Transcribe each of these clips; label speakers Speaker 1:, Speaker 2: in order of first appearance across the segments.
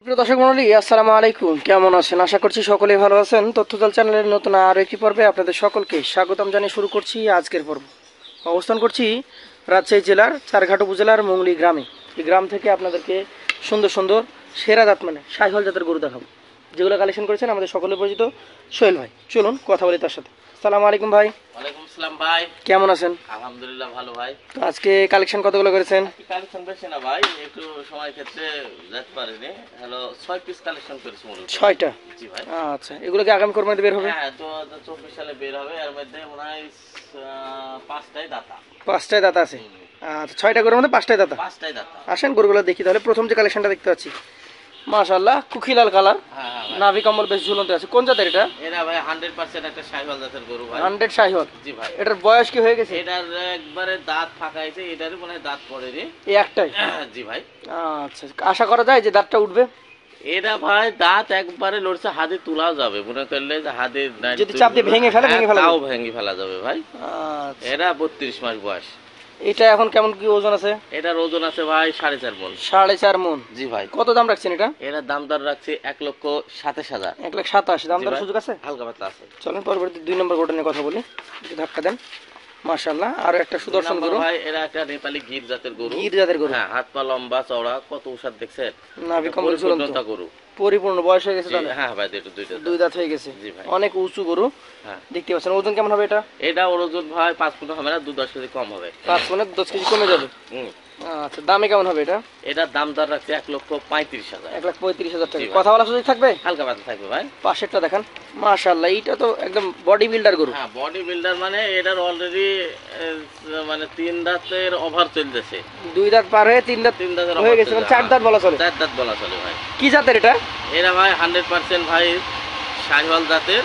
Speaker 1: প্রিয় দর্শক মণ্ডলী, আসসালামু আলাইকুম। কেমন আছেন? আশা করছি সকলেই ভালো আছেন। তথ্যজাল চ্যানেলের নতুন আরও একটি পর্বে আপনাদের সকলকে স্বাগতম জানিয়ে শুরু করছি আজকের পর্ব। অবস্থান করছি রাজশাহী জেলার চারঘাট উপজেলার মংলি গ্রামে। এই গ্রাম থেকে আপনাদেরকে সুন্দর সুন্দর সেরা জাত মানে শাহিওয়াল জাতের গরু দেখাবো, যেগুলো কালেকশন করেছেন আমাদের সকলের পরিচিত সোহেল ভাই। চলুন কথা বলি তার সাথে। আসসালামু আলাইকুম ভাই।
Speaker 2: ওয়ালাইকুম আসসালাম ভাই।
Speaker 1: কেমন আছেন?
Speaker 2: আলহামদুলিল্লাহ ভালো ভাই।
Speaker 1: তো আজকে কালেকশন কতগুলো করেছেন?
Speaker 2: কালেকশন বেশি না ভাই, একটু সময় ক্ষেত্রে যেতে পারিনি। হ্যালো 6 পিস কালেকশন করেছি মূলত।
Speaker 1: 6টা?
Speaker 2: জি ভাই।
Speaker 1: আচ্ছা, এগুলো কি আগামী কোরবানিতে বের হবে?
Speaker 2: হ্যাঁ, 2024 সালে বের হবে। এর মধ্যে মনে হয় 5টাই দাতা।
Speaker 1: 5টায় দাঁত আছে। আচ্ছা, 6টা গরুর মধ্যে 5টায় দাঁত।
Speaker 2: 5টাই দাতা।
Speaker 1: আসেন গরুগুলো দেখি তাহলে। প্রথম যে কালেকশনটা দেখতে পাচ্ছি, মাশাআল্লাহ, কুকিলাল কালার,
Speaker 2: হ্যাঁ
Speaker 1: নাভি কম্বল বেশ ঝুলন্ত আছে। কোন জাতের এটা?
Speaker 2: এরা ভাই 100% একটা শাহিওয়াল জাতের গরু ভাই।
Speaker 1: 100 শাহিওয়াল?
Speaker 2: জি ভাই।
Speaker 1: এটার বয়স কি হয়ে গেছে?
Speaker 2: এটার একবারে দাঁত ফাঁকা আছে, এটারই মনে হয় দাঁত পড়েনি।
Speaker 1: এই একটাই?
Speaker 2: জি ভাই।
Speaker 1: আচ্ছা, আশা করা যায় যে দাঁতটা উঠবে?
Speaker 2: এটা ভাই দাঁত একবারে লড়ছে, হাতে তোলাও যাবে মনে করলে, যে হাতে
Speaker 1: যদি চাপ দিয়ে ভেঙে ফেলা
Speaker 2: তাও ভেঙে ফেলা যাবে ভাই।
Speaker 1: আচ্ছা,
Speaker 2: এরা 32 মাস বয়স।
Speaker 1: এটা এখন কেমন কি ওজন আছে?
Speaker 2: এটার ওজন আছে ভাই 4.5 মণ।
Speaker 1: 4.5 মণ?
Speaker 2: জি ভাই।
Speaker 1: কত দাম রাখছেন এটা?
Speaker 2: এটার দাম দর রাখছি 1,27,000।
Speaker 1: 1,27,000 দাম দর সুযোগ আছে?
Speaker 2: হালকা পাতলা আছে।
Speaker 1: চলেন পরবর্তী 2 নম্বর গরুটা নিয়ে কথা বলি। ধাক্কা দেন। মাশাআল্লাহ, আর একটা সুদর্শন গরু
Speaker 2: ভাই। এরা একটা নেপালি গির জাতের গরু।
Speaker 1: গির জাতের গরু?
Speaker 2: হ্যাঁ, হাত পা লম্বা চওড়া, কত উষার দেখছেন।
Speaker 1: নাভি কম্বল ঝুলন্ত
Speaker 2: গরু।
Speaker 1: পরিপূর্ণ বয়স হয়ে গেছে তাহলে?
Speaker 2: হ্যাঁ ভাই,
Speaker 1: দুই দাঁত হয়ে গেছে।
Speaker 2: জি ভাই।
Speaker 1: অনেক উঁচু গরু।
Speaker 2: হ্যাঁ,
Speaker 1: দেখতে পাচ্ছেন। ওজন কেমন হবে এটা?
Speaker 2: এটা ওজন ভাই 5 ফুট হবে না, 2-10 কেজি কম হবে।
Speaker 1: 5 মানে 10 কেজি কমে যাবে। আচ্ছা, দামে কেমন হবে এটা?
Speaker 2: এটার দাম দর রাখছে 1,35,000।
Speaker 1: 1,35,000 টাকা। কথা বলা সুযোগ থাকবে?
Speaker 2: হালকা পাতলা থাকবে ভাই।
Speaker 1: পাশেরটা দেখান। মাশাআল্লাহ, এইটা তো একদম বডি বিল্ডার গরু।
Speaker 2: হ্যাঁ, বডি বিল্ডার মানে এটার অলরেডি মানে 3 দাঁতের ওভার চলতেছে।
Speaker 1: 2 দাঁত পার হয়ে 3 দাঁত হয়ে গেছে, মানে 4 দাঁত বলা চলে।
Speaker 2: 4 দাঁত বলা চলে ভাই।
Speaker 1: কি জাতের এটা?
Speaker 2: এরা ভাই 100% ভাই শাহিওয়াল জাতের।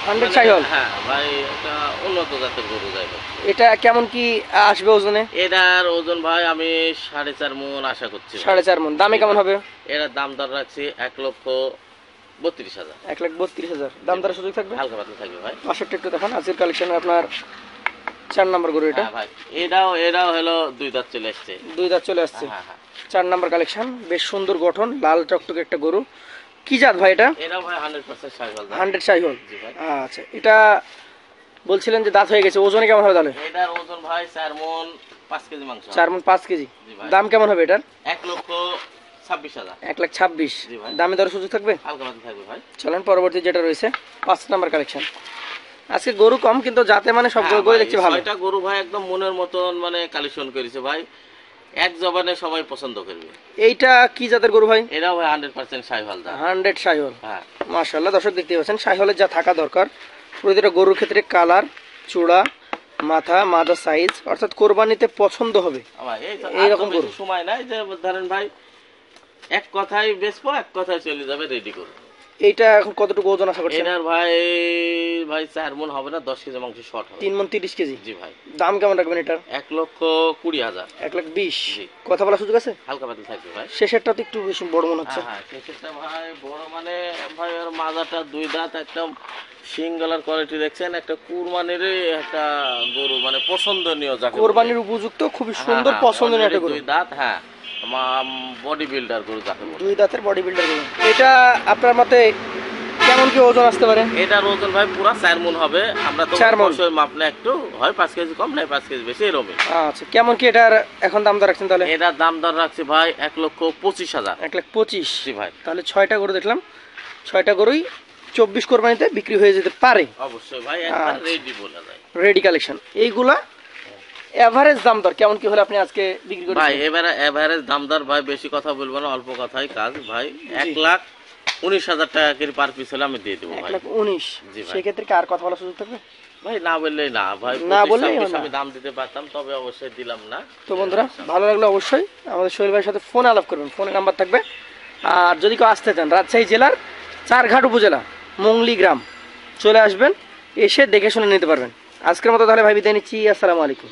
Speaker 1: 100 শাহিওয়াল?
Speaker 2: হ্যাঁ ভাই, এটা উন্নত জাতের গরু যাই হোক।
Speaker 1: এটা কেমন কি আসবে ওজনে?
Speaker 2: এটার ওজন ভাই আমি 4.5 মণ আশা করছি।
Speaker 1: 4.5 মণ। দামে কেমন হবে?
Speaker 2: এটার দাম দর রাখছি 1,32,000।
Speaker 1: 1,32,000 দাম দরের সুযোগ থাকবে?
Speaker 2: হালকা পাতলা থাকবে ভাই।
Speaker 1: পাশেরটা একটু দেখান। আজকের কালেকশনে আপনার 4 নম্বর গরু এটা।
Speaker 2: হ্যাঁ ভাই, এটাও হলো 2 দাঁত চলে আসছে।
Speaker 1: 2 দাঁত চলে আসছে।
Speaker 2: হ্যাঁ হ্যাঁ।
Speaker 1: 4 নম্বর কালেকশন, বেশ সুন্দর গঠন, লাল টকটকে একটা গরু। কি জাত ভাই এটা?
Speaker 2: এটাও ভাই 100% শাহিওয়াল।
Speaker 1: 100 শাহিওয়াল?
Speaker 2: জি ভাই।
Speaker 1: আচ্ছা, এটা বলছিলেন যে দাঁত হয়ে গেছে, ওজনে কেমন হবে তাহলে?
Speaker 2: এটার ওজন ভাই 4 মণ 5 কেজি মাংস।
Speaker 1: 4 মণ 5 কেজি।
Speaker 2: জি ভাই।
Speaker 1: দাম কেমন হবে এটার?
Speaker 2: 1,26,000।
Speaker 1: 1,26,000
Speaker 2: জি ভাই।
Speaker 1: দামে দরের সুযোগ থাকবে?
Speaker 2: হালকা পাতলা থাকবে ভাই।
Speaker 1: চলেন পরবর্তী যেটা রয়েছে 5 নম্বর কালেকশন। আজকে গরু কম, কিন্তু যাতে মানে সব গরু দেখছি ভালো।
Speaker 2: 6টা গরু ভাই একদম মনের মতন মানে কালেকশন করেছে ভাই, এক জবানে সবাই পছন্দ করবে।
Speaker 1: এইটা কি জাতের গরু ভাই?
Speaker 2: এরাও ভাই 100% শাহিওয়াল জাত।
Speaker 1: 100 শাহিওয়াল?
Speaker 2: হ্যাঁ।
Speaker 1: মাশাআল্লাহ, দর্শক দেখতে পাচ্ছেন শাহিওয়ালের যা থাকা দরকার। প্রতিটা গরুর ক্ষেত্রে কালার, চূড়া, মাথা, মাজা সাইজ, অর্থাৎ কোরবানিতে পছন্দ হবে এইরকম গরু।
Speaker 2: সময় নাই যে ধরেন ভাই এক কথাই বেচবো, এক কথাই চলে যাবে রেডি করবো।
Speaker 1: এইটা এখন কতটুকু ওজন আশা করছেন?
Speaker 2: এনার ভাই 4 মণ হবে না, 10 কেজি মাংস শর্ট হবে।
Speaker 1: 3 মণ 30 কেজি?
Speaker 2: জি ভাই।
Speaker 1: দাম কেমন রাখবেন এটার?
Speaker 2: 1,20,000।
Speaker 1: 1,20,000?
Speaker 2: জি।
Speaker 1: কথা বলার সুযোগ আছে?
Speaker 2: হালকা পাতলা থাকবে ভাই।
Speaker 1: শেষেরটা তো একটু বেশি বড় মনে হচ্ছে।
Speaker 2: হ্যাঁ, সেটা ভাই বড় মানে ভাই ওর মাজাটা 2 দাঁত, একদম সিঙ্গলার কোয়ালিটি দেখছেন, একটা কুরবানির একটা গরু, মানে পছন্দনীয় যাকে
Speaker 1: কোরবানির উপযুক্ত, খুবই সুন্দর পছন্দনীয় একটা গরু।
Speaker 2: 2 দাঁত। হ্যাঁ, বডি বিল্ডার গরু যাকে বলে।
Speaker 1: 2 দাঁতের বডি বিল্ডার গরু। এটা আপনার মতে কেমন কি ওজন আসতে পারে?
Speaker 2: এটার ওজন ভাই পুরো 4 মণ হবে। আমরা তো
Speaker 1: 4 মণ
Speaker 2: মাপলে একটু হয় 5 কেজি কম, নাই 5 কেজি বেশি, এরকমই।
Speaker 1: আচ্ছা, কেমন কি এটার এখন দাম দর রাখছেন তাহলে?
Speaker 2: এটার দাম দর রাখছি ভাই 1,25,000।
Speaker 1: 1,25,000?
Speaker 2: জি ভাই।
Speaker 1: তাহলে 6টা গরু দেখলাম, 6টা গরুই 24 কোরবানিতে বিক্রি হয়ে যেতে পারে।
Speaker 2: অবশ্যই ভাই, একবার রেডি বলা যায়।
Speaker 1: Ready collection. এইগুলা এভারেজ দাম দর কেমন কি হলে আপনি আজকে বিক্রি করবেন?
Speaker 2: ভাই এবারে এভারেজ দাম দর ভাই বেশি কথা বলবো না, অল্প কথাই কাজ ভাই। 1,19,000 টাকা করে পার পিস হলে আমি দিয়ে দেবো ভাই।
Speaker 1: 1,19,000?
Speaker 2: জি ভাই।
Speaker 1: সেক্ষেত্রে কি আর কথা বলার সুযোগ থাকবে?
Speaker 2: ভাই না বললেই না ভাই,
Speaker 1: না বললেই
Speaker 2: আমি দাম দিতে পারতাম, তবে অবশ্যই দিলাম না।
Speaker 1: তো বন্ধুরা, ভালো লাগলে অবশ্যই আমাদের সোহেল ভাইয়ের সাথে ফোন আলাপ করবেন, ফোনের নাম্বার থাকবে। আর যদি কেউ আসতে চান, রাজশাহী জেলার চারঘাট উপজেলা মংলি গ্রাম চলে আসবেন, এসে দেখে শুনে নিতে পারবেন। আজকের মতো তাহলে ভাই বিদায় নিচ্ছি। আসসালামু আলাইকুম।